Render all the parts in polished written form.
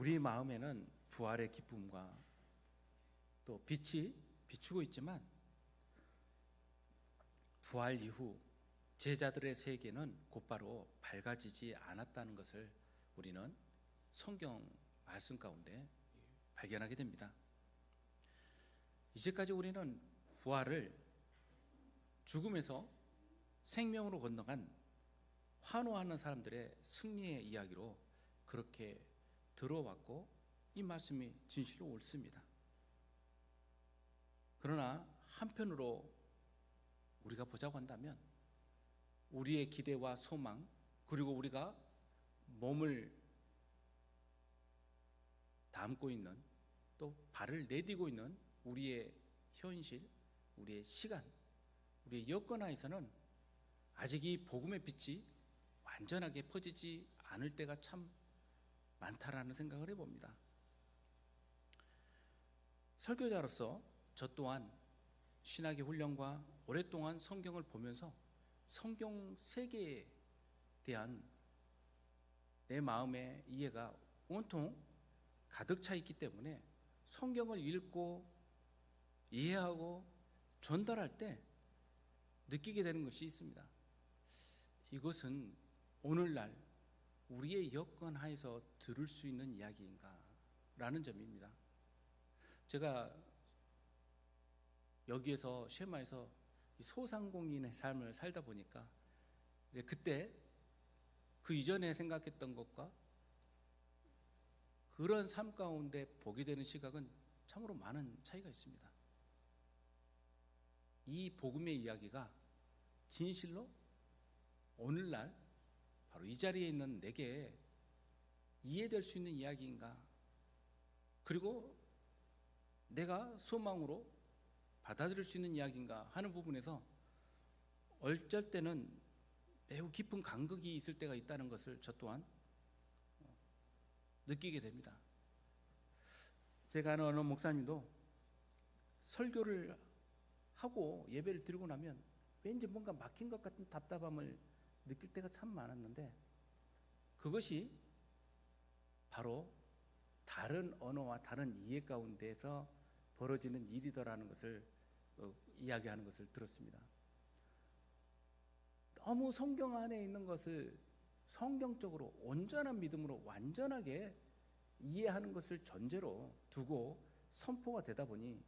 우리 마음에는 부활의 기쁨과 또 빛이 비추고 있지만 부활 이후 제자들의 세계는 곧바로 밝아지지 않았다는 것을 우리는 성경 말씀 가운데 발견하게 됩니다. 이제까지 우리는 부활을 죽음에서 생명으로 건너간 환호하는 사람들의 승리의 이야기로 그렇게 들어왔고 이 말씀이 진실로 옳습니다. 그러나 한편으로 우리가 보자고 한다면 우리의 기대와 소망, 그리고 우리가 몸을 담고 있는, 또 발을 내디고 있는 우리의 현실, 우리의 시간, 우리의 여건 하에서는 아직 이 복음의 빛이 완전하게 퍼지지 않을 때가 참 많다라는 생각을 해봅니다. 설교자로서 저 또한 신학의 훈련과 오랫동안 성경을 보면서 성경 세계에 대한 내 마음의 이해가 온통 가득 차 있기 때문에 성경을 읽고 이해하고 전달할 때 느끼게 되는 것이 있습니다. 이것은 오늘날 우리의 여건 하에서 들을 수 있는 이야기인가 라는 점입니다. 제가 여기에서 쉐마에서 소상공인의 삶을 살다 보니까 이제 그때 그 이전에 생각했던 것과 그런 삶 가운데 보게 되는 시각은 참으로 많은 차이가 있습니다. 이 복음의 이야기가 진실로 오늘날 바로 이 자리에 있는 내게 이해될 수 있는 이야기인가, 그리고 내가 소망으로 받아들일 수 있는 이야기인가 하는 부분에서 어쩔 때는 매우 깊은 간극이 있을 때가 있다는 것을 저 또한 느끼게 됩니다. 제가 아는 어느 목사님도 설교를 하고 예배를 드리고 나면 왠지 뭔가 막힌 것 같은 답답함을 느낄 때가 참 많았는데, 그것이 바로 다른 언어와 다른 이해 가운데서 벌어지는 일이더라는 것을 이야기하는 것을 들었습니다. 너무 성경 안에 있는 것을 성경적으로 온전한 믿음으로 완전하게 이해하는 것을 전제로 두고 선포가 되다 보니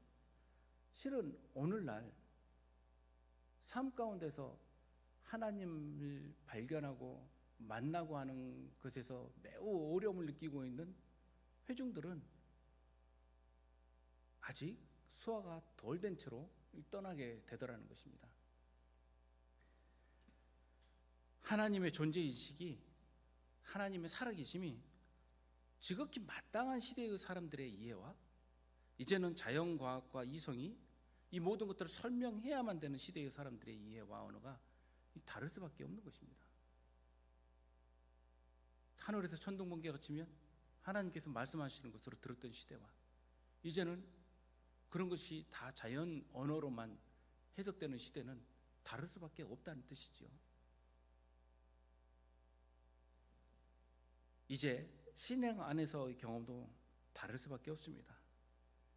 실은 오늘날 삶 가운데서 하나님을 발견하고 만나고 하는 것에서 매우 어려움을 느끼고 있는 회중들은 아직 수화가 덜 된 채로 떠나게 되더라는 것입니다. 하나님의 존재의식이, 하나님의 살아계심이 지극히 마땅한 시대의 사람들의 이해와 이제는 자연과학과 이성이 이 모든 것들을 설명해야만 되는 시대의 사람들의 이해와 언어가 다를 수밖에 없는 것입니다. 하늘에서 천둥번개가 치면 하나님께서 말씀하시는 것으로 들었던 시대와 이제는 그런 것이 다 자연 언어로만 해석되는 시대는 다를 수밖에 없다는 뜻이지요. 이제 신앙 안에서의 경험도 다를 수밖에 없습니다.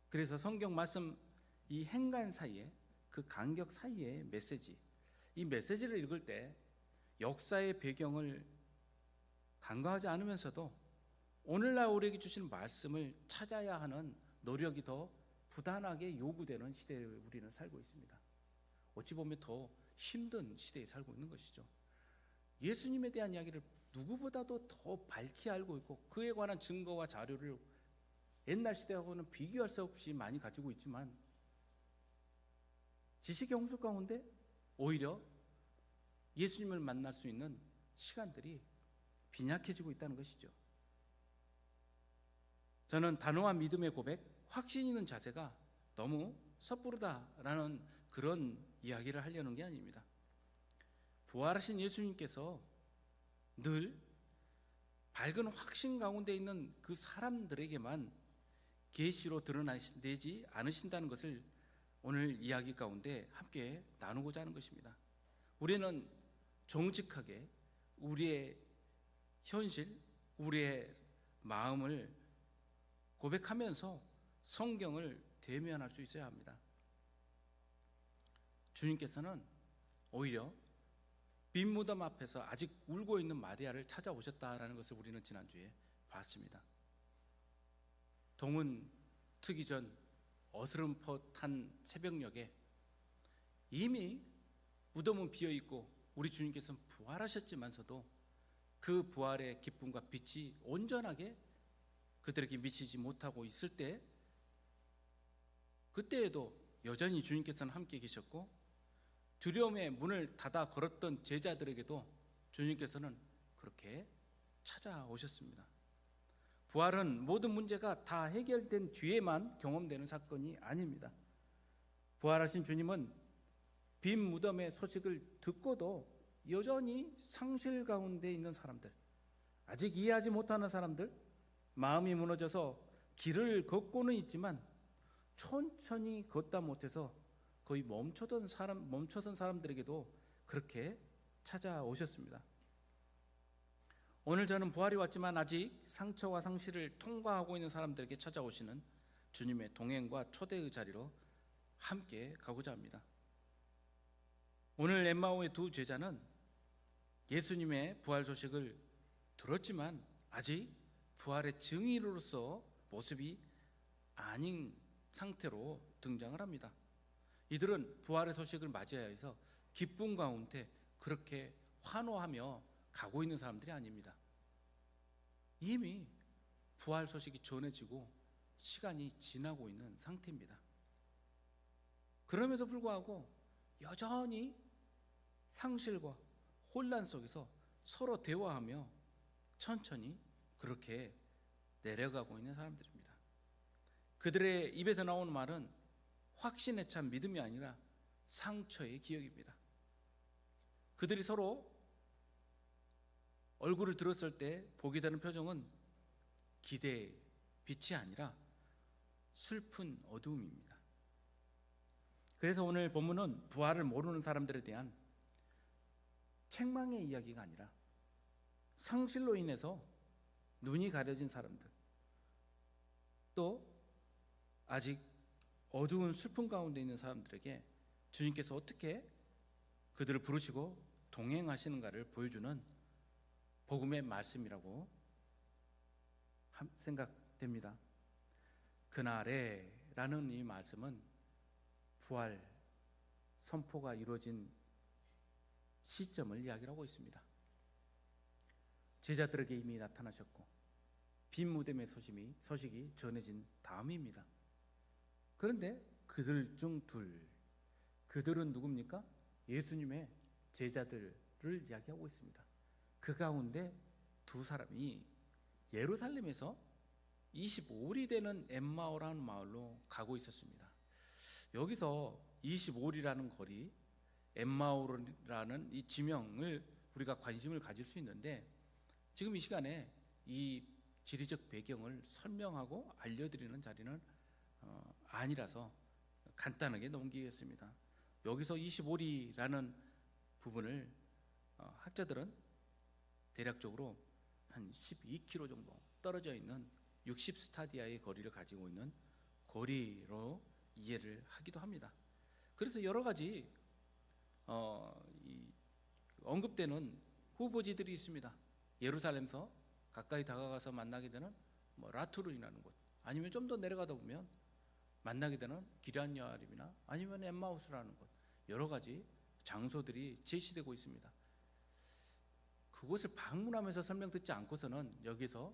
그래서 성경 말씀 이 행간 사이에, 그 간격 사이의 메시지, 이 메시지를 읽을 때 역사의 배경을 간과하지 않으면서도 오늘날 우리에게 주시는 말씀을 찾아야 하는 노력이 더 부단하게 요구되는 시대에 우리는 살고 있습니다. 어찌 보면 더 힘든 시대에 살고 있는 것이죠. 예수님에 대한 이야기를 누구보다도 더 밝히 알고 있고 그에 관한 증거와 자료를 옛날 시대하고는 비교할 수 없이 많이 가지고 있지만 지식의 홍수 가운데 오히려 예수님을 만날 수 있는 시간들이 빈약해지고 있다는 것이죠. 저는 단호한 믿음의 고백, 확신 있는 자세가 너무 섣부르다라는 그런 이야기를 하려는 게 아닙니다. 부활하신 예수님께서 늘 밝은 확신 가운데 있는 그 사람들에게만 계시로 드러내지 않으신다는 것을 오늘 이야기 가운데 함께 나누고자 하는 것입니다. 우리는 정직하게 우리의 현실, 우리의 마음을 고백하면서 성경을 대면할 수 있어야 합니다. 주님께서는 오히려 빈 무덤 앞에서 아직 울고 있는 마리아를 찾아오셨다라는 것을 우리는 지난주에 봤습니다. 동은 트기 전 어스름퍼한 새벽녘에 이미 무덤은 비어있고 우리 주님께서는 부활하셨지만서도 그 부활의 기쁨과 빛이 온전하게 그들에게 미치지 못하고 있을 때, 그때에도 여전히 주님께서는 함께 계셨고 두려움의 문을 닫아 걸었던 제자들에게도 주님께서는 그렇게 찾아오셨습니다. 부활은 모든 문제가 다 해결된 뒤에만 경험되는 사건이 아닙니다. 부활하신 주님은 빈 무덤의 소식을 듣고도 여전히 상실 가운데 있는 사람들, 아직 이해하지 못하는 사람들, 마음이 무너져서 길을 걷고는 있지만 천천히 걷다 못해서 거의 멈춰선 사람들에게도 그렇게 찾아오셨습니다. 오늘 저는 부활이 왔지만 아직 상처와 상실을 통과하고 있는 사람들에게 찾아오시는 주님의 동행과 초대의 자리로 함께 가고자 합니다. 오늘 엠마오의 두 제자는 예수님의 부활 소식을 들었지만 아직 부활의 증인으로서 모습이 아닌 상태로 등장을 합니다. 이들은 부활의 소식을 맞이하여 해서 기쁨 가운데 그렇게 환호하며 가고 있는 사람들이 아닙니다. 이미 부활 소식이 전해지고 시간이 지나고 있는 상태입니다. 그럼에도 불구하고 여전히 상실과 혼란 속에서 서로 대화하며 천천히 그렇게 내려가고 있는 사람들입니다. 그들의 입에서 나오는 말은 확신에 찬 믿음이 아니라 상처의 기억입니다. 그들이 서로 얼굴을 들었을 때 보게 되는 표정은 기대의 빛이 아니라 슬픈 어두움입니다. 그래서 오늘 본문은 부활을 모르는 사람들에 대한 책망의 이야기가 아니라 상실로 인해서 눈이 가려진 사람들, 또 아직 어두운 슬픔 가운데 있는 사람들에게 주님께서 어떻게 그들을 부르시고 동행하시는가를 보여주는 복음의 말씀이라고 생각됩니다. 그날에 라는 이 말씀은 부활 선포가 이루어진 시점을 이야기하고 있습니다. 제자들에게 이미 나타나셨고 빈 무덤의 소식이 전해진 다음입니다. 그런데 그들 중 그들은 누굽니까? 예수님의 제자들을 이야기하고 있습니다. 그 가운데 두 사람이 예루살렘에서 25일이 되는 엠마오라는 마을로 가고 있었습니다. 여기서 25일이라는 거리, 엠마오라는 이 지명을 우리가 관심을 가질 수 있는데, 지금 이 시간에 이 지리적 배경을 설명하고 알려드리는 자리는 아니라서 간단하게 넘기겠습니다. 여기서 25리라는 부분을 학자들은 대략적으로 한 12km 정도 떨어져 있는 60스타디아의 거리를 가지고 있는 거리로 이해를 하기도 합니다. 그래서 여러 가지 언급되는 후보지들이 있습니다. 예루살렘에서 가까이 다가가서 만나게 되는 라투른이라는 곳, 아니면 좀 더 내려가다 보면 만나게 되는 기럇 여아림이나 아니면 엠마우스라는 곳, 여러 가지 장소들이 제시되고 있습니다. 그곳을 방문하면서 설명 듣지 않고서는 여기서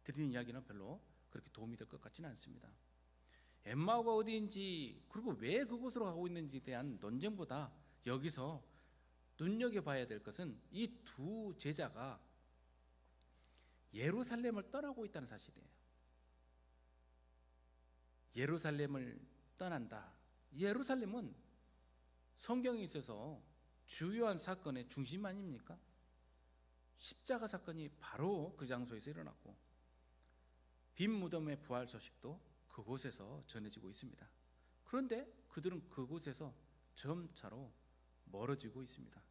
드리는 이야기는 별로 그렇게 도움이 될 것 같지는 않습니다. 엠마오가 어디인지, 그리고 왜 그곳으로 가고 있는지에 대한 논쟁보다 여기서 눈여겨봐야 될 것은 이 두 제자가 예루살렘을 떠나고 있다는 사실이에요. 예루살렘을 떠난다. 예루살렘은 성경에 있어서 주요한 사건의 중심 아닙니까? 십자가 사건이 바로 그 장소에서 일어났고, 빈 무덤의 부활 소식도 그곳에서 전해지고 있습니다. 그런데 그들은 그곳에서 점차로 멀어지고 있습니다.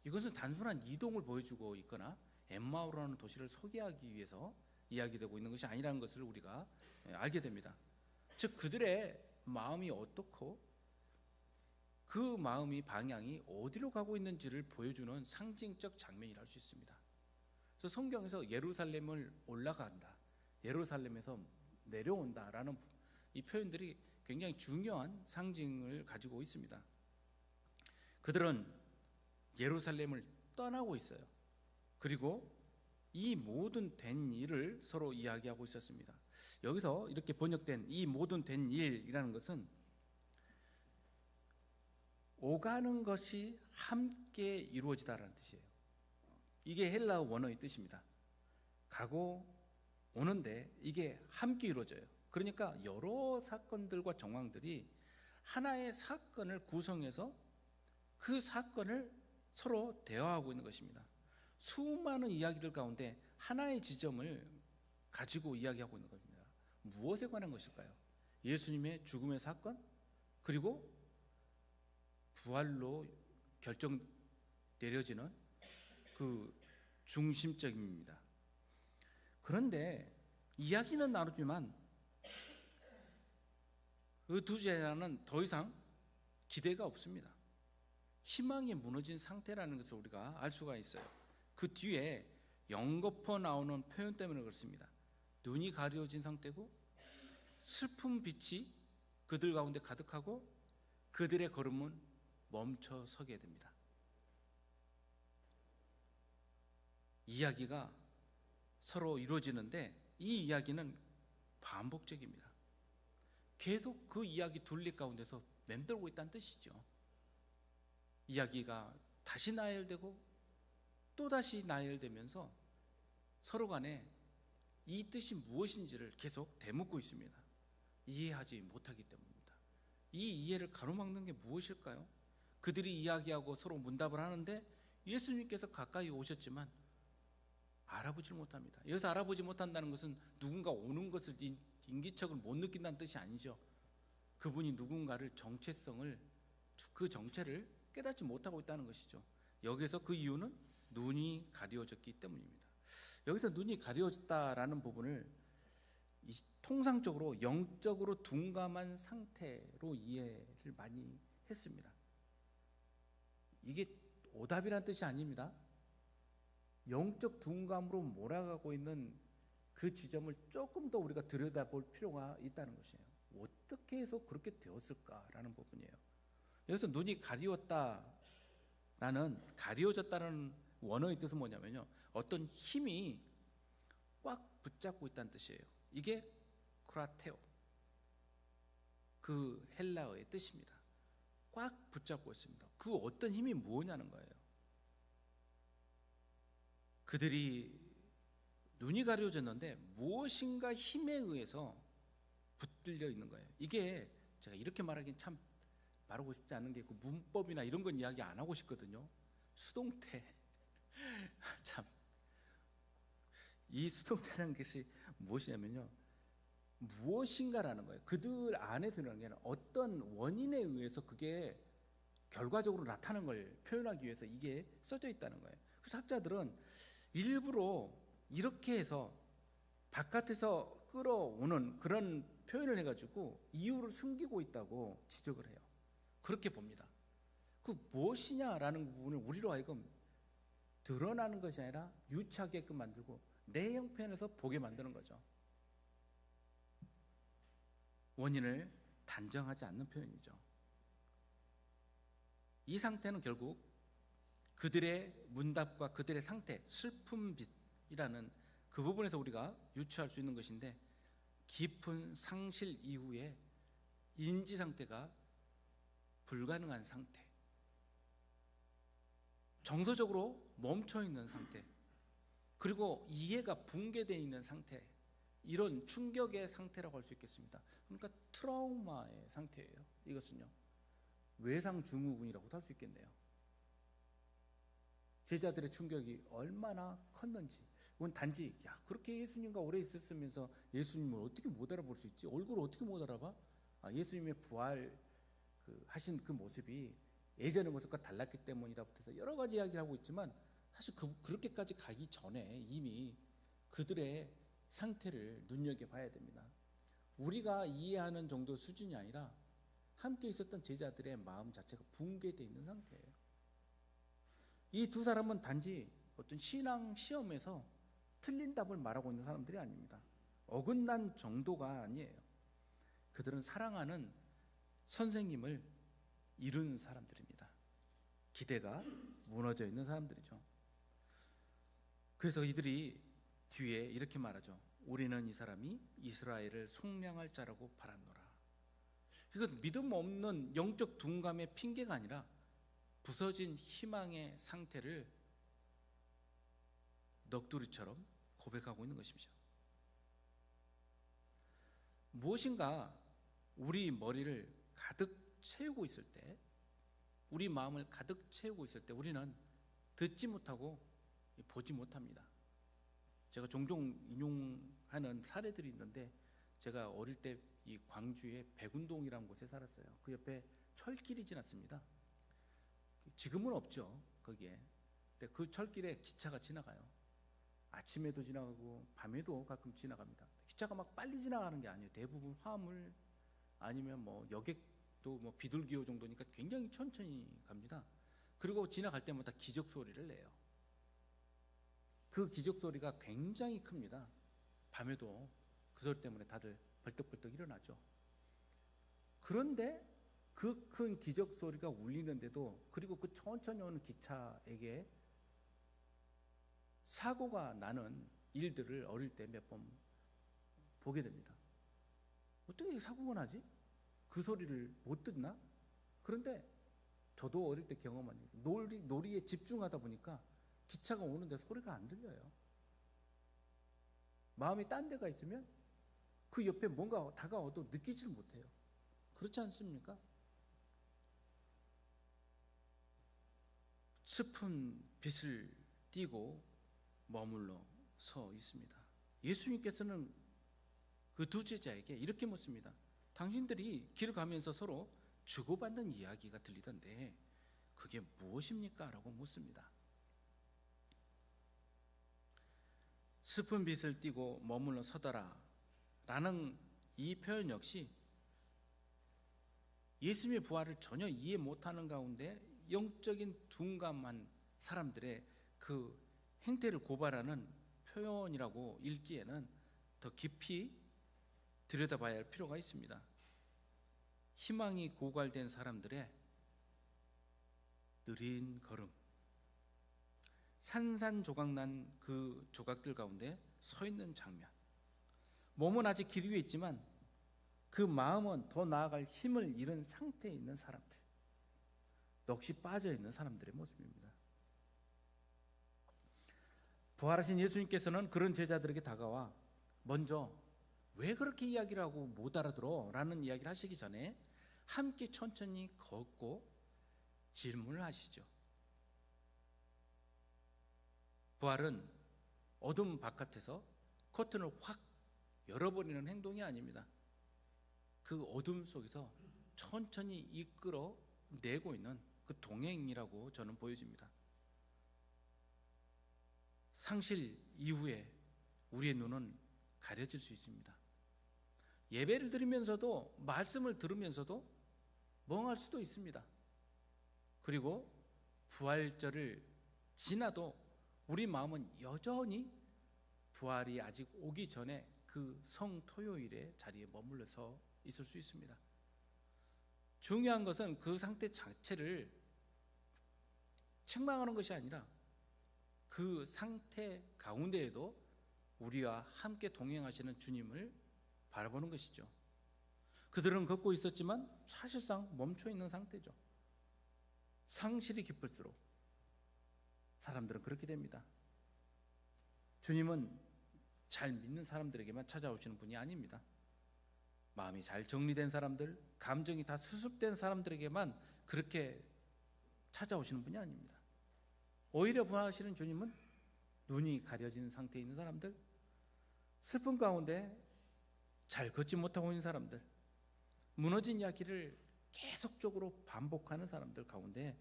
이것은 단순한 이동을 보여주고 있거나 엠마오라는 도시를 소개하기 위해서 이야기되고 있는 것이 아니라는 것을 우리가 알게 됩니다. 즉 그들의 마음이 어떻고 그 마음이 방향이 어디로 가고 있는지를 보여주는 상징적 장면이라 할 수 있습니다. 그래서 성경에서 예루살렘을 올라간다, 예루살렘에서 내려온다라는 이 표현들이 굉장히 중요한 상징을 가지고 있습니다. 그들은 예루살렘을 떠나고 있어요. 그리고 이 모든 된 일을 서로 이야기하고 있었습니다. 여기서 이렇게 번역된 이 모든 된 일이라는 것은 오가는 것이 함께 이루어지다라는 뜻이에요. 이게 헬라어 원어의 뜻입니다. 가고 오는데 이게 함께 이루어져요. 그러니까 여러 사건들과 정황들이 하나의 사건을 구성해서 그 사건을 서로 대화하고 있는 것입니다. 수많은 이야기들 가운데 하나의 지점을 가지고 이야기하고 있는 겁니다. 무엇에 관한 것일까요? 예수님의 죽음의 사건, 그리고 부활로 결정 내려지는 그 중심적입니다. 그런데 이야기는 나누지만 그 두 제자는 더 이상 기대가 없습니다. 희망이 무너진 상태라는 것을 우리가 알 수가 있어요. 그 뒤에 연거푸 나오는 표현 때문에 그렇습니다. 눈이 가려진 상태고 슬픈 빛이 그들 가운데 가득하고 그들의 걸음은 멈춰 서게 됩니다. 이야기가 서로 이루어지는데 이 이야기는 반복적입니다. 계속 그 이야기 둘리 가운데서 맴돌고 있다는 뜻이죠. 이야기가 다시 나열되고 또다시 나열되면서 서로 간에 이 뜻이 무엇인지를 계속 되묻고 있습니다. 이해하지 못하기 때문입니다. 이 이해를 가로막는 게 무엇일까요? 그들이 이야기하고 서로 문답을 하는데 예수님께서 가까이 오셨지만 알아보질 못합니다. 여기서 알아보지 못한다는 것은 누군가 오는 것을 인기척을 못 느낀다는 뜻이 아니죠. 그분이 누군가를 정체성을, 그 정체를 깨닫지 못하고 있다는 것이죠. 여기서 그 이유는 눈이 가려졌기 때문입니다. 여기서 눈이 가려졌다라는 부분을 통상적으로 영적으로 둔감한 상태로 이해를 많이 했습니다. 이게 오답이라는 뜻이 아닙니다. 영적 둔감으로 몰아가고 있는 그 지점을 조금 더 우리가 들여다볼 필요가 있다는 것이에요. 어떻게 해서 그렇게 되었을까라는 부분이에요. 여기서 눈이 가려졌다는 원어의 뜻은 뭐냐면요, 어떤 힘이 꽉 붙잡고 있다는 뜻이에요. 이게 크라테오, 그 헬라어의 뜻입니다. 꽉 붙잡고 있습니다. 그 어떤 힘이 뭐냐는 거예요. 그들이 눈이 가려졌는데 무엇인가 힘에 의해서 붙들려 있는 거예요. 이게 제가 이렇게 말하긴 참 말하고 싶지 않은 게 그 문법이나 이런 건 이야기 안 하고 싶거든요. 수동태 참, 이 수동태라는 것이 무엇이냐면요, 무엇인가라는 거예요. 그들 안에서 일어나는 게 아니라 어떤 원인에 의해서 그게 결과적으로 나타나는 걸 표현하기 위해서 이게 써져 있다는 거예요. 그래서 학자들은 일부러 이렇게 해서 바깥에서 끌어오는 그런 표현을 해가지고 이유를 숨기고 있다고 지적을 해요. 그렇게 봅니다. 그 무엇이냐라는 부분을 우리로 하여금 드러나는 것이 아니라 유추하게끔 만들고 내 형편에서 보게 만드는 거죠. 원인을 단정하지 않는 표현이죠. 이 상태는 결국 그들의 문답과 그들의 상태, 슬픈 빛이라는 그 부분에서 우리가 유추할 수 있는 것인데, 깊은 상실 이후에 인지 상태가 불가능한 상태, 정서적으로 멈춰있는 상태, 그리고 이해가 붕괴되어 있는 상태, 이런 충격의 상태라고 할 수 있겠습니다. 그러니까 트라우마의 상태예요. 이것은요, 외상증후군이라고도 할 수 있겠네요. 제자들의 충격이 얼마나 컸는지, 그건 단지 그렇게 예수님과 오래 있었으면서 예수님을 어떻게 못 알아볼 수 있지? 얼굴을 어떻게 못 알아봐? 예수님의 부활 하신 그 모습이 예전의 모습과 달랐기 때문이다 부터 여러 가지 이야기를 하고 있지만, 사실 그렇게까지 가기 전에 이미 그들의 상태를 눈여겨봐야 됩니다. 우리가 이해하는 정도 수준이 아니라 함께 있었던 제자들의 마음 자체가 붕괴되어 있는 상태예요. 이 두 사람은 단지 어떤 신앙 시험에서 틀린 답을 말하고 있는 사람들이 아닙니다. 어긋난 정도가 아니에요. 그들은 사랑하는 선생님을 잃은 사람들입니다. 기대가 무너져 있는 사람들이죠. 그래서 이들이 뒤에 이렇게 말하죠. 우리는 이 사람이 이스라엘을 속량할 자라고 바랐노라. 이건 믿음 없는 영적 둔감의 핑계가 아니라 부서진 희망의 상태를 넋두리처럼 고백하고 있는 것이죠. 무엇인가 우리 머리를 가득 채우고 있을 때, 우리 마음을 가득 채우고 있을 때 우리는 듣지 못하고 보지 못합니다. 제가 종종 인용하는 사례들이 있는데, 제가 어릴 때 이 광주의 백운동이라는 곳에 살았어요. 그 옆에 철길이 지났습니다. 지금은 없죠, 거기에. 근데 그 철길에 기차가 지나가요. 아침에도 지나가고 밤에도 가끔 지나갑니다. 기차가 막 빨리 지나가는 게 아니에요. 대부분 화물 아니면 뭐 여객도 뭐 비둘기호 정도니까 굉장히 천천히 갑니다. 그리고 지나갈 때마다 기적 소리를 내요. 그 기적 소리가 굉장히 큽니다. 밤에도 그 소리 때문에 다들 벌떡벌떡 일어나죠. 그런데 그 큰 기적 소리가 울리는데도, 그리고 그 천천히 오는 기차에게 사고가 나는 일들을 어릴 때 몇 번 보게 됩니다. 어떻게 사고가 나지? 그 소리를 못 듣나? 그런데 저도 어릴 때 경험한 일이, 놀이에 집중하다 보니까 기차가 오는데 소리가 안 들려요. 마음이 딴 데가 있으면 그 옆에 뭔가 다가와도 느끼질 못해요. 그렇지 않습니까? 슬픈 빛을 띠고 머물러 서 있습니다. 예수님께서는 그 두 제자에게 이렇게 묻습니다. 당신들이 길 가면서 서로 주고받는 이야기가 들리던데 그게 무엇입니까? 라고 묻습니다. 슬픈 빛을 띠고 머물러 서더라 라는 이 표현 역시 예수님의 부활을 전혀 이해 못하는 가운데 영적인 둔감한 사람들의 그 행태를 고발하는 표현이라고 읽기에는 더 깊이 들여다봐야 할 필요가 있습니다. 희망이 고갈된 사람들의 느린 걸음, 산산조각난 그 조각들 가운데 서 있는 장면, 몸은 아직 길 위에 있지만 그 마음은 더 나아갈 힘을 잃은 상태에 있는 사람들, 넋이 빠져 있는 사람들의 모습입니다. 부활하신 예수님께서는 그런 제자들에게 다가와 먼저 왜 그렇게 이야기를 하고 못 알아들어? 라는 이야기를 하시기 전에 함께 천천히 걷고 질문을 하시죠. 부활은 어둠 바깥에서 커튼을 확 열어버리는 행동이 아닙니다. 그 어둠 속에서 천천히 이끌어내고 있는 그 동행이라고 저는 보여집니다. 상실 이후에 우리의 눈은 가려질 수 있습니다. 예배를 드리면서도, 말씀을 들으면서도 멍할 수도 있습니다. 그리고 부활절을 지나도 우리 마음은 여전히 부활이 아직 오기 전에 그 성토요일의 자리에 머물러서 있을 수 있습니다. 중요한 것은 그 상태 자체를 책망하는 것이 아니라 그 상태 가운데에도 우리와 함께 동행하시는 주님을 바라보는 것이죠. 그들은 걷고 있었지만 사실상 멈춰 있는 상태죠. 상실이 깊을수록 사람들은 그렇게 됩니다. 주님은 잘 믿는 사람들에게만 찾아오시는 분이 아닙니다. 마음이 잘 정리된 사람들, 감정이 다 수습된 사람들에게만 그렇게 찾아오시는 분이 아닙니다. 오히려 부활하시는 주님은 눈이 가려진 상태에 있는 사람들, 슬픔 가운데 잘 걷지 못하고 있는 사람들, 무너진 이야기를 계속적으로 반복하는 사람들 가운데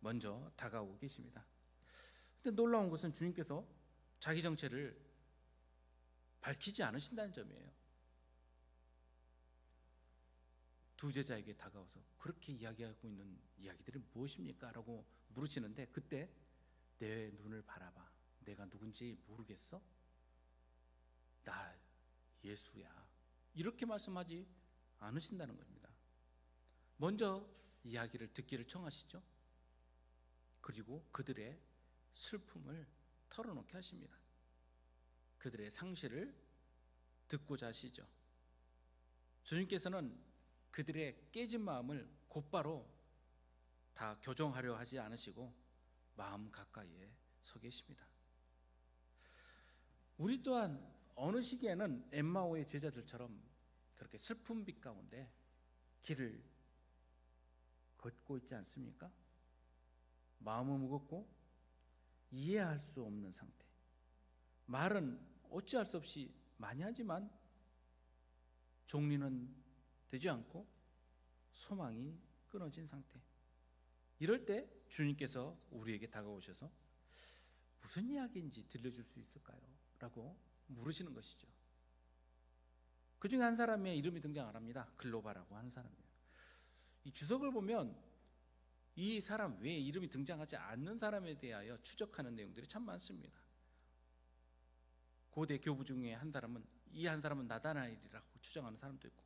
먼저 다가오고 계십니다. 근데 놀라운 것은 주님께서 자기 정체를 밝히지 않으신다는 점이에요. 두 제자에게 다가와서 그렇게 이야기하고 있는 이야기들이 무엇입니까? 라고 물으시는데, 그때 내 눈을 바라봐. 내가 누군지 모르겠어? 나 예수야. 이렇게 말씀하지 않으신다는 겁니다. 먼저 이야기를 듣기를 청하시죠. 그리고 그들의 슬픔을 털어놓게 하십니다. 그들의 상실을 듣고자 하시죠. 주님께서는 그들의 깨진 마음을 곧바로 다 교정하려 하지 않으시고 마음 가까이에 서 계십니다. 우리 또한 어느 시기에는 엠마오의 제자들처럼 그렇게 슬픈 빛 가운데 길을 걷고 있지 않습니까? 마음은 무겁고 이해할 수 없는 상태, 말은 어찌할 수 없이 많이 하지만 정리는 되지 않고 소망이 끊어진 상태. 이럴 때 주님께서 우리에게 다가오셔서 무슨 이야기인지 들려줄 수 있을까요? 라고 물으시는 것이죠. 그 중에 한 사람의 이름이 등장을 합니다. 글로바라고 하는 사람이에요. 이 주석을 보면 이 사람 외에 이름이 등장하지 않는 사람에 대하여 추적하는 내용들이 참 많습니다. 고대 교부 중에 이 한 사람은 나다나엘이라고 추정하는 사람도 있고,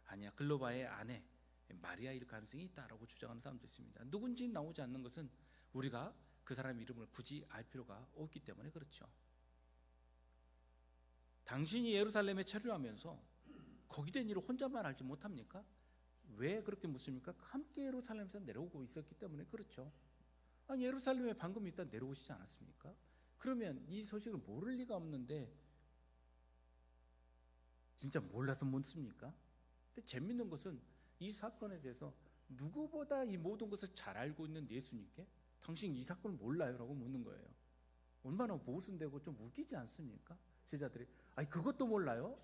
아니야 글로바의 아내 마리아일 가능성이 있다라고 주장하는 사람도 있습니다. 누군지 나오지 않는 것은 우리가 그 사람 이름을 굳이 알 필요가 없기 때문에 그렇죠. 당신이 예루살렘에 체류하면서 거기 된 일을 혼자만 알지 못합니까? 왜 그렇게 묻습니까? 함께 예루살렘에서 내려오고 있었기 때문에 그렇죠. 아니 예루살렘에 방금 있다 내려오시지 않았습니까? 그러면 이 소식을 모를 리가 없는데 진짜 몰라서 묻습니까? 근데 재밌는 것은 이 사건에 대해서 누구보다 이 모든 것을 잘 알고 있는 예수님께 당신 이 사건을 몰라요? 라고 묻는 거예요. 얼마나 모순되고 좀 웃기지 않습니까? 제자들이 아니 그것도 몰라요?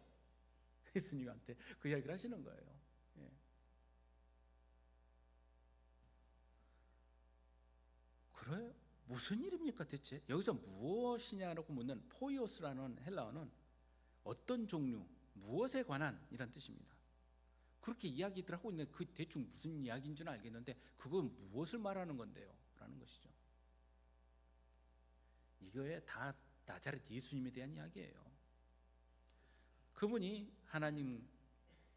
예수님한테 그 이야기를 하시는 거예요. 예. 그래요? 무슨 일입니까 대체? 여기서 무엇이냐라고 묻는 포이오스라는 헬라어는 어떤 종류, 무엇에 관한 이란 뜻입니다. 그렇게 이야기들 하고 있는데 그 대충 무슨 이야기인지는 알겠는데 그건 무엇을 말하는 건데요? 라는 것이죠. 이거에 다 나자렛 예수님에 대한 이야기예요. 그분이 하나님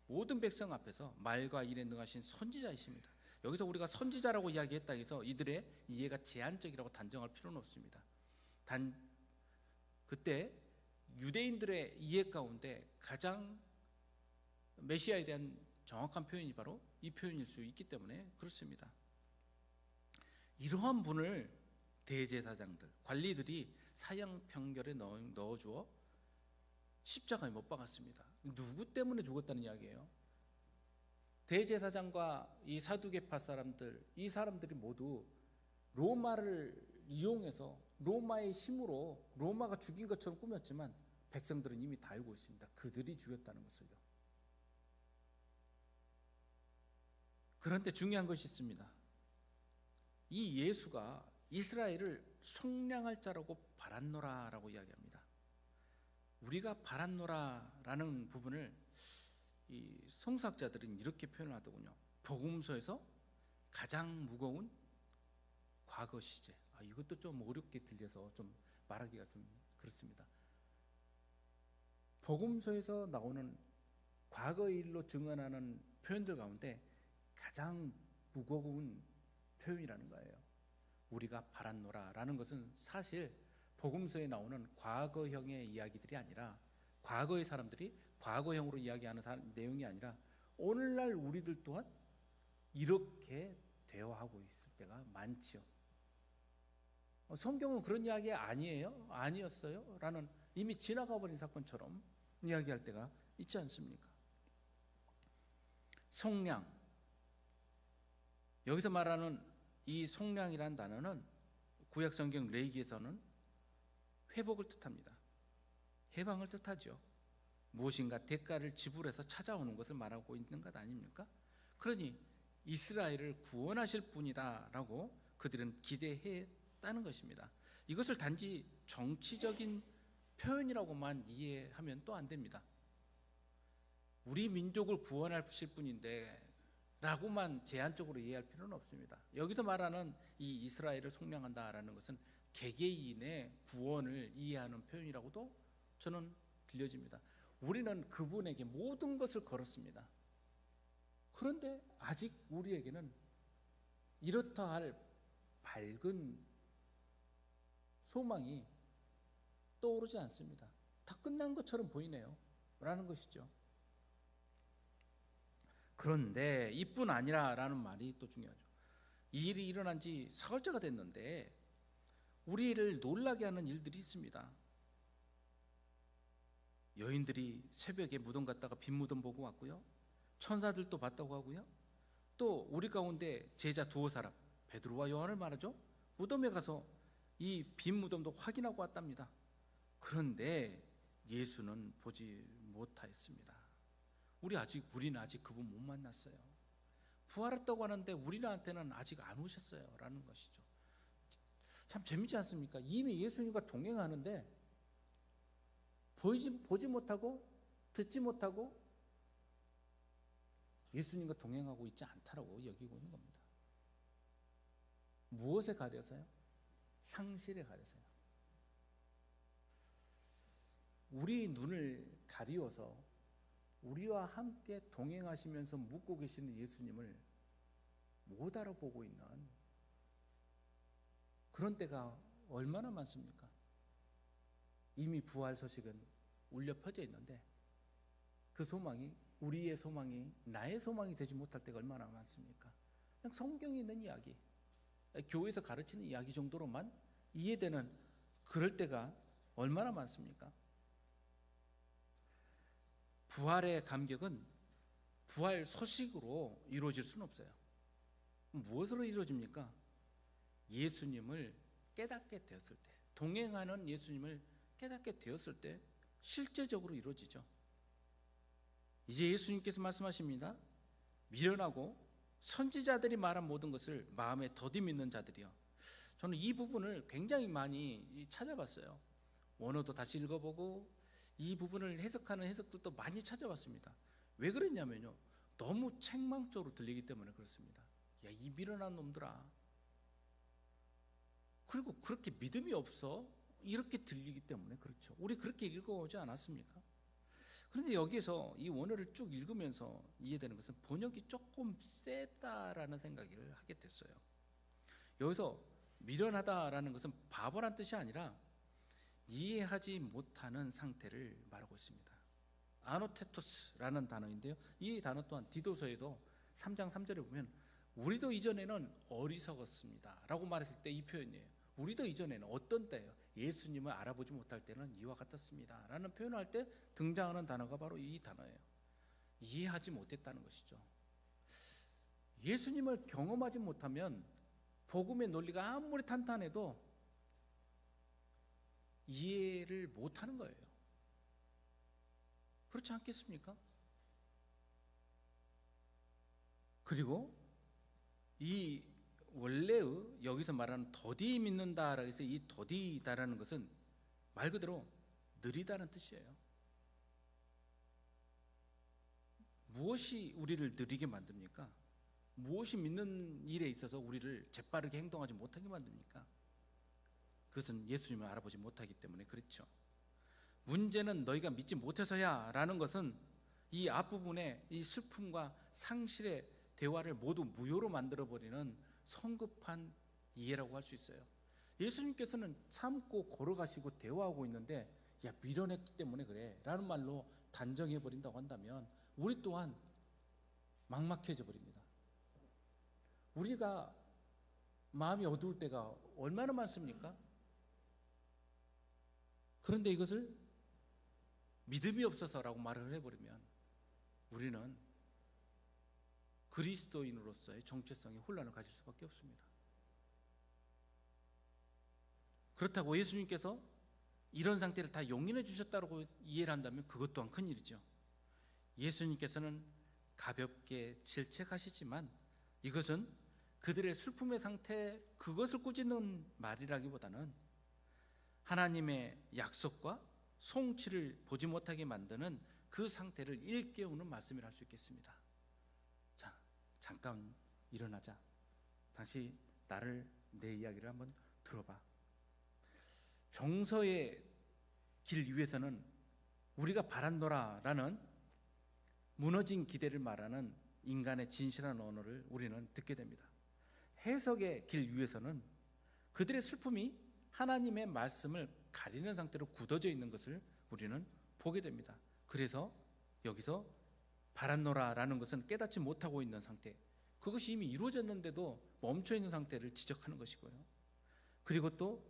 모든 백성 앞에서 말과 일에 능하신 선지자이십니다. 여기서 우리가 선지자라고 이야기했다 해서 이들의 이해가 제한적이라고 단정할 필요는 없습니다. 단 그때 유대인들의 이해 가운데 가장 메시아에 대한 정확한 표현이 바로 이 표현일 수 있기 때문에 그렇습니다. 이러한 분을 대제사장들, 관리들이 사형 판결에 넣어주어 십자가에 못 박았습니다. 누구 때문에 죽었다는 이야기예요? 대제사장과 이 사두개파 사람들, 이 사람들이 모두 로마를 이용해서 로마의 힘으로 로마가 죽인 것처럼 꾸몄지만 백성들은 이미 다 알고 있습니다. 그들이 죽였다는 것을요. 그런데 중요한 것이 있습니다. 이 예수가 이스라엘을 속량할 자라고 바란노라라고 이야기합니다. 우리가 바란노라라는 부분을 이 성서학자들은 이렇게 표현을 하더군요. 복음서에서 가장 무거운 과거 시제. 이것도 좀 어렵게 들려서 좀 말하기가 좀 그렇습니다. 복음서에서 나오는 과거의 일로 증언하는 표현들 가운데 가장 무거운 표현이라는 거예요. 우리가 바란노라라는 것은 사실 복음서에 나오는 과거형의 이야기들이 아니라 과거의 사람들이 과거형으로 이야기하는 내용이 아니라 오늘날 우리들 또한 이렇게 대화하고 있을 때가 많지요. 성경은 그런 이야기 아니에요? 아니었어요? 라는 이미 지나가 버린 사건처럼 이야기할 때가 있지 않습니까? 속량, 여기서 말하는 이 속량이라는 단어는 구약 성경 레위기에서는 회복을 뜻합니다. 해방을 뜻하죠. 무엇인가 대가를 지불해서 찾아오는 것을 말하고 있는 것 아닙니까? 그러니 이스라엘을 구원하실 분이다 라고 그들은 기대했다는 것입니다. 이것을 단지 정치적인 표현이라고만 이해하면 또 안 됩니다. 우리 민족을 구원하실 분인데 라고만 제한적으로 이해할 필요는 없습니다. 여기서 말하는 이 이스라엘을 속량한다라는 것은 개개인의 구원을 이해하는 표현이라고도 저는 들려집니다. 우리는 그분에게 모든 것을 걸었습니다. 그런데 아직 우리에게는 이렇다 할 밝은 소망이 떠오르지 않습니다. 다 끝난 것처럼 보이네요 라는 것이죠. 그런데 이뿐 아니라 라는 말이 또 중요하죠. 이 일이 일어난 지 사흘째가 됐는데 우리를 놀라게 하는 일들이 있습니다. 여인들이 새벽에 무덤 갔다가 빈 무덤 보고 왔고요, 천사들도 봤다고 하고요, 또 우리 가운데 제자 두어 사람 베드로와 요한을 말하죠, 무덤에 가서 이 빈 무덤도 확인하고 왔답니다. 그런데 예수는 보지 못하였습니다. 우리는 아직 그분 못 만났어요. 부활했다고 하는데 우리한테는 아직 안 오셨어요 라는 것이죠. 참 재밌지 않습니까? 이미 예수님과 동행하는데 보지 못하고 듣지 못하고 예수님과 동행하고 있지 않다라고 여기고 있는 겁니다. 무엇에 가려서요? 상실에 가려서요. 우리 눈을 가리워서 우리와 함께 동행하시면서 묻고 계시는 예수님을 못 알아보고 있는 그런 때가 얼마나 많습니까? 이미 부활 소식은 울려 퍼져 있는데 그 소망이 우리의 소망이 나의 소망이 되지 못할 때가 얼마나 많습니까? 그냥 성경에 있는 이야기, 교회에서 가르치는 이야기 정도로만 이해되는 그럴 때가 얼마나 많습니까? 부활의 감격은 부활 소식으로 이루어질 수는 없어요. 무엇으로 이루어집니까? 예수님을 깨닫게 되었을 때, 동행하는 예수님을 깨닫게 되었을 때 실제적으로 이루어지죠. 이제 예수님께서 말씀하십니다. 미련하고 선지자들이 말한 모든 것을 마음에 더디 믿는 자들이요. 저는 이 부분을 굉장히 많이 찾아봤어요. 원어도 다시 읽어보고 이 부분을 해석하는 해석들도 많이 찾아봤습니다. 왜 그랬냐면요, 너무 책망적으로 들리기 때문에 그렇습니다. 야, 이 미련한 놈들아, 그리고 그렇게 믿음이 없어, 이렇게 들리기 때문에 그렇죠. 우리 그렇게 읽어오지 않았습니까? 그런데 여기에서 이 원어를 쭉 읽으면서 이해되는 것은 번역이 조금 세다라는 생각을 하게 됐어요. 여기서 미련하다라는 것은 바보란 뜻이 아니라 이해하지 못하는 상태를 말하고 있습니다. 아노테토스라는 단어인데요, 이 단어 또한 디도서에도 3장 3절에 보면 우리도 이전에는 어리석었습니다 라고 말했을 때 이 표현이에요. 우리도 이전에는 어떤 때예요? 예수님을 알아보지 못할 때는 이와 같았습니다 라는 표현을 할 때 등장하는 단어가 바로 이 단어예요. 이해하지 못했다는 것이죠. 예수님을 경험하지 못하면 복음의 논리가 아무리 탄탄해도 이해를 못하는 거예요. 그렇지 않겠습니까? 그리고 이 원래의 여기서 말하는 더디 믿는다라고 해서 이 더디다라는 것은 말 그대로 느리다는 뜻이에요. 무엇이 우리를 느리게 만듭니까? 무엇이 믿는 일에 있어서 우리를 재빠르게 행동하지 못하게 만듭니까? 그것은 예수님을 알아보지 못하기 때문에 그렇죠. 문제는 너희가 믿지 못해서야 라는 것은 이 앞부분에 이 슬픔과 상실의 대화를 모두 무효로 만들어버리는 성급한 이해라고 할 수 있어요. 예수님께서는 참고 걸어가시고 대화하고 있는데 야, 미련했기 때문에 그래 라는 말로 단정해버린다고 한다면 우리 또한 막막해져 버립니다. 우리가 마음이 어두울 때가 얼마나 많습니까? 그런데 이것을 믿음이 없어서라고 말을 해버리면 우리는 그리스도인으로서의 정체성에 혼란을 가질 수밖에 없습니다. 그렇다고 예수님께서 이런 상태를 다 용인해 주셨다고 이해를 한다면 그것 또한 큰일이죠. 예수님께서는 가볍게 질책하시지만 이것은 그들의 슬픔의 상태 그것을 꾸짖는 말이라기보다는 하나님의 약속과 송치를 보지 못하게 만드는 그 상태를 일깨우는 말씀이라 할 수 있겠습니다. 자, 잠깐 일어나자. 다시 내 이야기를 한번 들어봐. 정서의 길 위에서는 우리가 바란노라라는 무너진 기대를 말하는 인간의 진실한 언어를 우리는 듣게 됩니다. 해석의 길 위에서는 그들의 슬픔이 하나님의 말씀을 가리는 상태로 굳어져 있는 것을 우리는 보게 됩니다. 그래서 여기서 바란노라라는 것은 깨닫지 못하고 있는 상태, 그것이 이미 이루어졌는데도 멈춰 있는 상태를 지적하는 것이고요. 그리고 또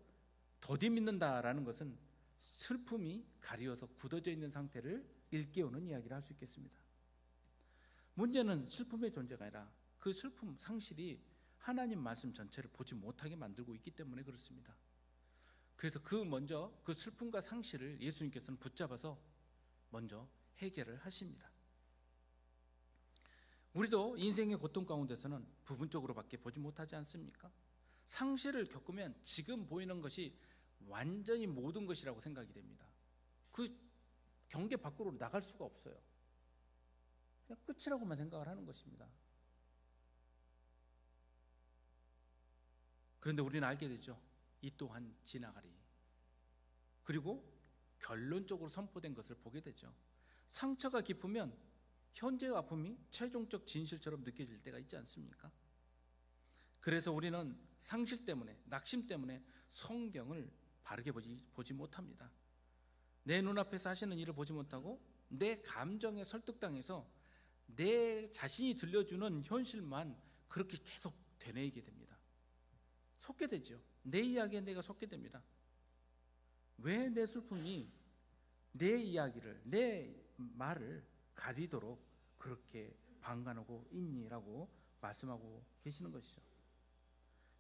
더디 믿는다라는 것은 슬픔이 가리워서 굳어져 있는 상태를 일깨우는 이야기를 할 수 있겠습니다. 문제는 슬픔의 존재가 아니라 그 슬픔, 상실이 하나님 말씀 전체를 보지 못하게 만들고 있기 때문에 그렇습니다. 그래서 먼저 그 슬픔과 상실을 예수님께서는 붙잡아서 먼저 해결을 하십니다. 우리도 인생의 고통 가운데서는 부분적으로밖에 보지 못하지 않습니까? 상실을 겪으면 지금 보이는 것이 완전히 모든 것이라고 생각이 됩니다. 그 경계 밖으로 나갈 수가 없어요. 그냥 끝이라고만 생각을 하는 것입니다. 그런데 우리는 알게 되죠. 이 또한 지나가리. 그리고 결론적으로 선포된 것을 보게 되죠. 상처가 깊으면 현재의 아픔이 최종적 진실처럼 느껴질 때가 있지 않습니까? 그래서 우리는 상실 때문에, 낙심 때문에 성경을 바르게 보지 못합니다. 내 눈앞에서 하시는 일을 보지 못하고 내 감정에 설득당해서 내 자신이 들려주는 현실만 그렇게 계속 되뇌이게 됩니다. 속게 되죠. 내 이야기에 내가 속게 됩니다. 왜 내 슬픔이 내 이야기를, 내 말을 가리도록 그렇게 방관하고 있니라고 말씀하고 계시는 것이죠.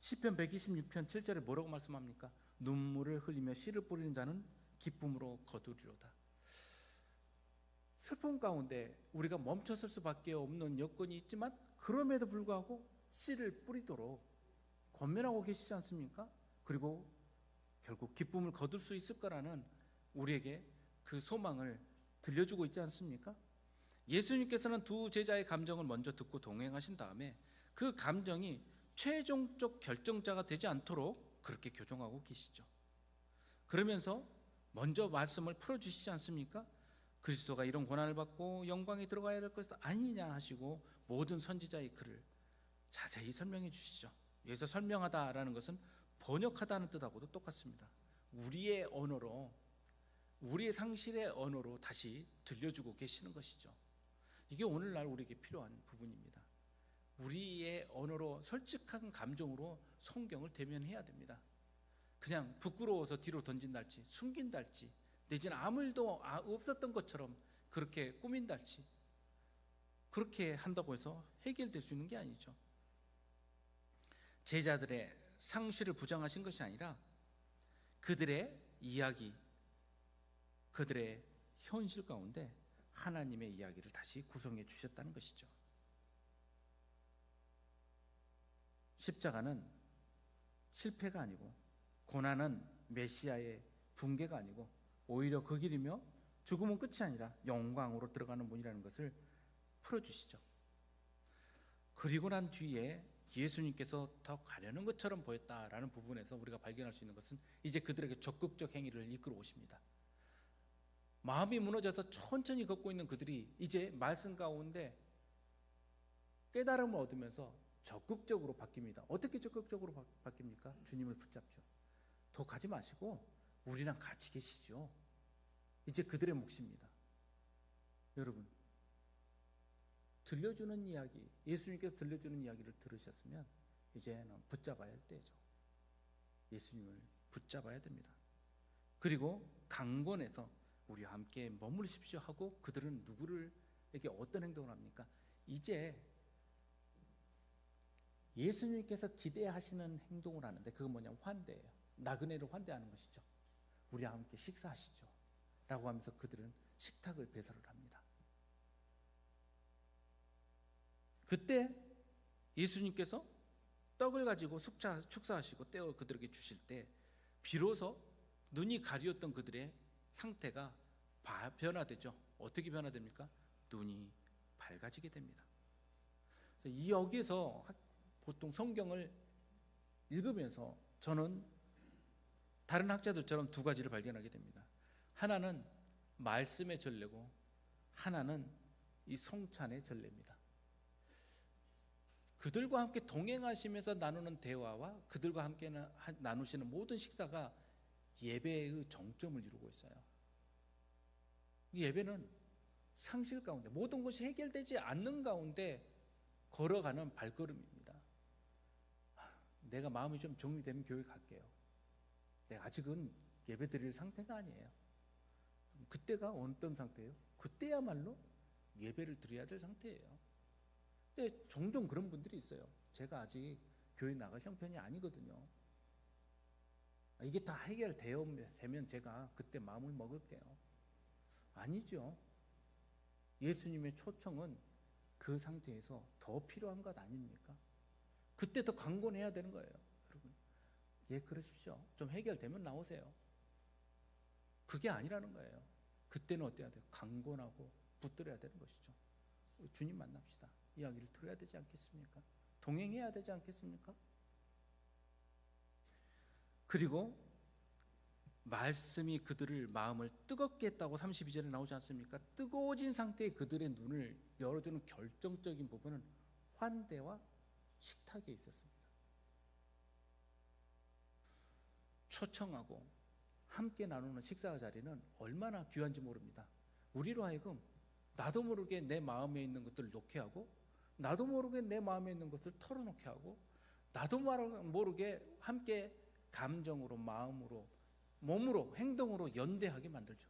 시편 126편 7절에 뭐라고 말씀합니까? 눈물을 흘리며 씨를 뿌리는 자는 기쁨으로 거두리로다. 슬픔 가운데 우리가 멈춰설 수밖에 없는 여건이 있지만 그럼에도 불구하고 씨를 뿌리도록 권면하고 계시지 않습니까? 그리고 결국 기쁨을 거둘 수 있을 거라는 우리에게 그 소망을 들려주고 있지 않습니까? 예수님께서는 두 제자의 감정을 먼저 듣고 동행하신 다음에 그 감정이 최종적 결정자가 되지 않도록 그렇게 교정하고 계시죠. 그러면서 먼저 말씀을 풀어주시지 않습니까? 그리스도가 이런 고난을 받고 영광에 들어가야 될 것이 아니냐 하시고 모든 선지자의 글을 자세히 설명해 주시죠. 여기서 설명하다라는 것은 번역하다는 뜻하고도 똑같습니다. 우리의 언어로, 우리의 상실의 언어로 다시 들려주고 계시는 것이죠. 이게 오늘날 우리에게 필요한 부분입니다. 우리의 언어로, 솔직한 감정으로 성경을 대면해야 됩니다. 그냥 부끄러워서 뒤로 던진달지, 숨긴달지, 내지는 아무 일도 없었던 것처럼 그렇게 꾸민달지, 그렇게 한다고 해서 해결될 수 있는 게 아니죠. 제자들의 상실을 부정하신 것이 아니라 그들의 이야기, 그들의 현실 가운데 하나님의 이야기를 다시 구성해 주셨다는 것이죠. 십자가는 실패가 아니고, 고난은 메시아의 붕괴가 아니고, 오히려 그 길이며 죽음은 끝이 아니라 영광으로 들어가는 문이라는 것을 풀어주시죠. 그리고 난 뒤에 예수님께서 더 가려는 것처럼 보였다라는 부분에서 우리가 발견할 수 있는 것은 이제 그들에게 적극적 행위를 이끌어 오십니다. 마음이 무너져서 천천히 걷고 있는 그들이 이제 말씀 가운데 깨달음을 얻으면서 적극적으로 바뀝니다. 어떻게 적극적으로 바뀝니까? 주님을 붙잡죠. 더 가지 마시고 우리랑 같이 계시죠. 이제 그들의 몫입니다. 여러분, 들려주는 이야기, 예수님께서 들려주는 이야기를 들으셨으면 이제는 붙잡아야 할 때죠. 예수님을 붙잡아야 됩니다. 그리고 강권해서 우리와 함께 머무르십시오 하고 그들은 누구에게 어떤 행동을 합니까? 이제 예수님께서 기대하시는 행동을 하는데 그건 뭐냐면 환대예요. 나그네를 환대하는 것이죠. 우리와 함께 식사하시죠 라고 하면서 그들은 식탁을 배설을 합니다. 그때 예수님께서 떡을 가지고 축사하시고 떼어 그들에게 주실 때 비로소 눈이 가리웠던 그들의 상태가 변화되죠. 어떻게 변화됩니까? 눈이 밝아지게 됩니다. 그래서 이 여기에서 보통 성경을 읽으면서 저는 다른 학자들처럼 두 가지를 발견하게 됩니다. 하나는 말씀의 전례고 하나는 이 성찬의 전례입니다. 그들과 함께 동행하시면서 나누는 대화와 그들과 함께 나누시는 모든 식사가 예배의 정점을 이루고 있어요. 예배는 상실 가운데 모든 것이 해결되지 않는 가운데 걸어가는 발걸음입니다. 내가 마음이 좀 정리되면 교회 갈게요. 내가 아직은 예배 드릴 상태가 아니에요. 그때가 어떤 상태예요? 그때야말로 예배를 드려야 될 상태예요. 근데 종종 그런 분들이 있어요. 제가 아직 교회 나갈 형편이 아니거든요. 이게 다 해결되면 제가 그때 마음을 먹을게요. 아니죠. 예수님의 초청은 그 상태에서 더 필요한 것 아닙니까? 그때 더 강권해야 되는 거예요. 여러분, 예, 그러십시오. 좀 해결되면 나오세요. 그게 아니라는 거예요. 그때는 어때야 돼요? 강권하고 붙들어야 되는 것이죠. 주님 만납시다. 이야기를 들어야 되지 않겠습니까? 동행해야 되지 않겠습니까? 그리고 말씀이 그들을 마음을 뜨겁게 했다고 32절에 나오지 않습니까? 뜨거워진 상태의 그들의 눈을 열어주는 결정적인 부분은 환대와 식탁에 있었습니다. 초청하고 함께 나누는 식사 자리는 얼마나 귀한지 모릅니다. 우리로 하여금 나도 모르게 내 마음에 있는 것들을 놓게 하고 나도 모르게 내 마음에 있는 것을 털어놓게 하고 나도 모르게 함께 감정으로, 마음으로, 몸으로, 행동으로 연대하게 만들죠.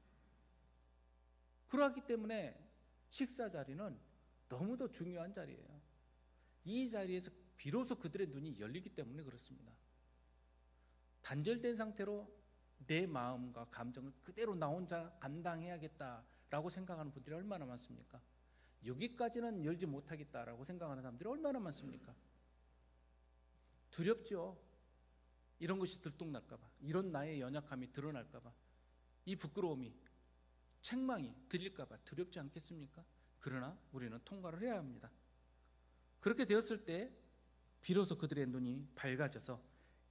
그러기 때문에 식사 자리는 너무도 중요한 자리예요. 이 자리에서 비로소 그들의 눈이 열리기 때문에 그렇습니다. 단절된 상태로 내 마음과 감정을 그대로 나 혼자 감당해야겠다라고 생각하는 분들이 얼마나 많습니까? 여기까지는 열지 못하겠다라고 생각하는 사람들이 얼마나 많습니까? 두렵죠. 이런 것이 들통날까 봐, 이런 나의 연약함이 드러날까 봐, 이 부끄러움이, 책망이 들릴까 봐 두렵지 않겠습니까? 그러나 우리는 통과를 해야 합니다. 그렇게 되었을 때 비로소 그들의 눈이 밝아져서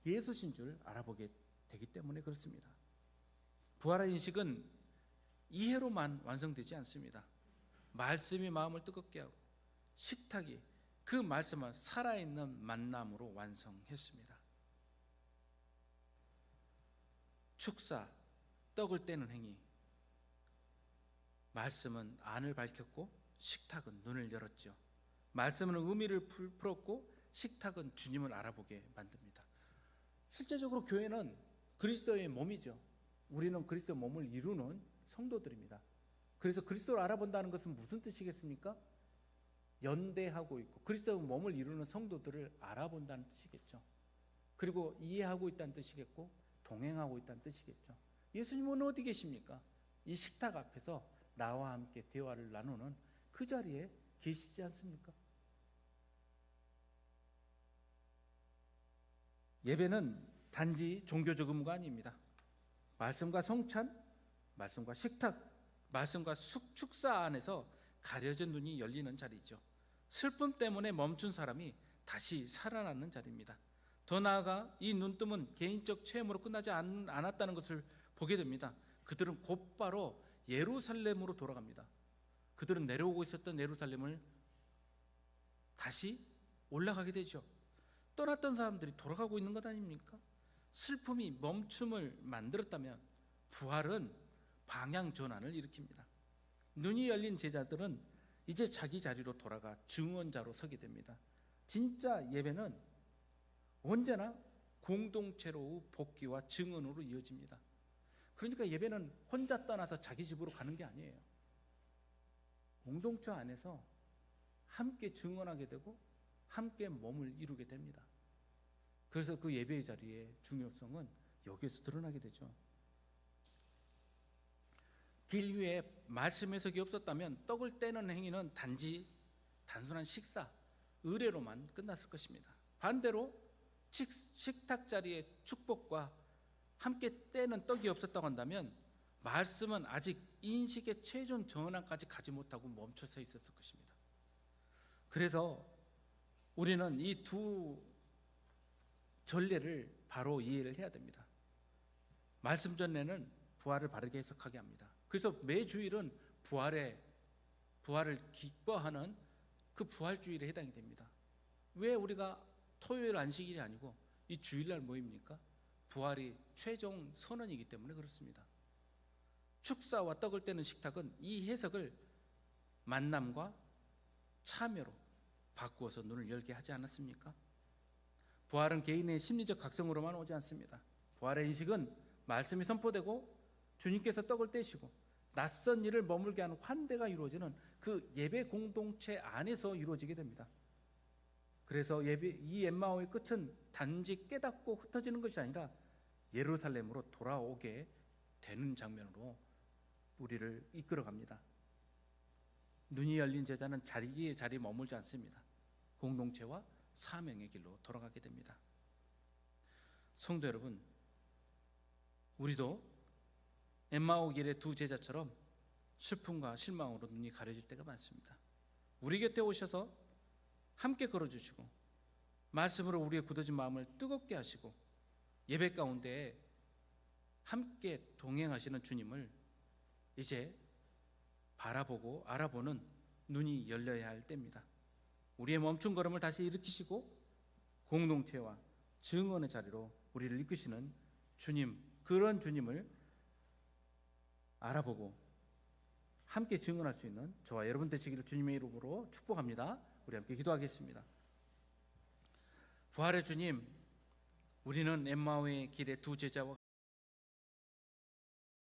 예수신 줄 알아보게 되기 때문에 그렇습니다. 부활의 인식은 이해로만 완성되지 않습니다. 말씀이 마음을 뜨겁게 하고 식탁이 그 말씀을 살아있는 만남으로 완성했습니다. 축사, 떡을 떼는 행위, 말씀은 안을 밝혔고 식탁은 눈을 열었죠. 말씀은 의미를 풀었고 식탁은 주님을 알아보게 만듭니다. 실제적으로 교회는 그리스도의 몸이죠. 우리는 그리스도의 몸을 이루는 성도들입니다. 그래서 그리스도를 알아본다는 것은 무슨 뜻이겠습니까? 연대하고 있고 그리스도의 몸을 이루는 성도들을 알아본다는 뜻이겠죠. 그리고 이해하고 있다는 뜻이겠고 동행하고 있다는 뜻이겠죠. 예수님은 어디 계십니까? 이 식탁 앞에서 나와 함께 대화를 나누는 그 자리에 계시지 않습니까? 예배는 단지 종교적 의무가 아닙니다. 말씀과 성찬, 말씀과 식탁, 말씀과 축사 안에서 가려진 눈이 열리는 자리죠. 슬픔 때문에 멈춘 사람이 다시 살아나는 자리입니다. 더 나아가 이 눈뜸은 개인적 체험으로 끝나지 않았다는 것을 보게 됩니다. 그들은 곧바로 예루살렘으로 돌아갑니다. 그들은 내려오고 있었던 예루살렘을 다시 올라가게 되죠. 떠났던 사람들이 돌아가고 있는 것 아닙니까? 슬픔이 멈춤을 만들었다면 부활은 방향 전환을 일으킵니다. 눈이 열린 제자들은 이제 자기 자리로 돌아가 증언자로 서게 됩니다. 진짜 예배는 언제나 공동체로 복귀와 증언으로 이어집니다. 그러니까 예배는 혼자 떠나서 자기 집으로 가는 게 아니에요. 공동체 안에서 함께 증언하게 되고 함께 몸을 이루게 됩니다. 그래서 그 예배의 자리의 중요성은 여기에서 드러나게 되죠. 길 위에 말씀 해석이 없었다면 떡을 떼는 행위는 단순한 식사, 의례로만 끝났을 것입니다. 반대로 식탁 자리의 축복과 함께 떼는 떡이 없었다고 한다면 말씀은 아직 인식의 최종 전환까지 가지 못하고 멈춰 서 있었을 것입니다. 그래서 우리는 이 두 전례를 바로 이해를 해야 됩니다. 말씀 전례는 부활을 바르게 해석하게 합니다. 그래서 매 주일은 부활을 기뻐하는 그 부활주일에 해당이 됩니다. 왜 우리가 토요일 안식일이 아니고 이 주일날 모입니까? 부활이 최종 선언이기 때문에 그렇습니다. 축사와 떡을 떼는 식탁은 이 해석을 만남과 참여로 바꾸어서 눈을 열게 하지 않았습니까? 부활은 개인의 심리적 각성으로만 오지 않습니다. 부활의 인식은 말씀이 선포되고 주님께서 떡을 떼시고 낯선 일을 머물게 하는 환대가 이루어지는 그 예배 공동체 안에서 이루어지게 됩니다. 그래서 이 엠마오의 끝은 단지 깨닫고 흩어지는 것이 아니라 예루살렘으로 돌아오게 되는 장면으로 우리를 이끌어갑니다. 눈이 열린 제자는 자리에 머물지 않습니다. 공동체와 사명의 길로 돌아가게 됩니다. 성도 여러분, 우리도 엠마오 길의 두 제자처럼 슬픔과 실망으로 눈이 가려질 때가 많습니다. 우리 곁에 오셔서 함께 걸어주시고 말씀으로 우리의 굳어진 마음을 뜨겁게 하시고 예배 가운데 함께 동행하시는 주님을 이제 바라보고 알아보는 눈이 열려야 할 때입니다. 우리의 멈춘 걸음을 다시 일으키시고 공동체와 증언의 자리로 우리를 이끄시는 주님, 그런 주님을 알아보고 함께 증언할 수 있는 저와 여러분 되시기를 주님의 이름으로 축복합니다. 우리 함께 기도하겠습니다. 부활의 주님, 우리는 엠마오의 길의 두 제자와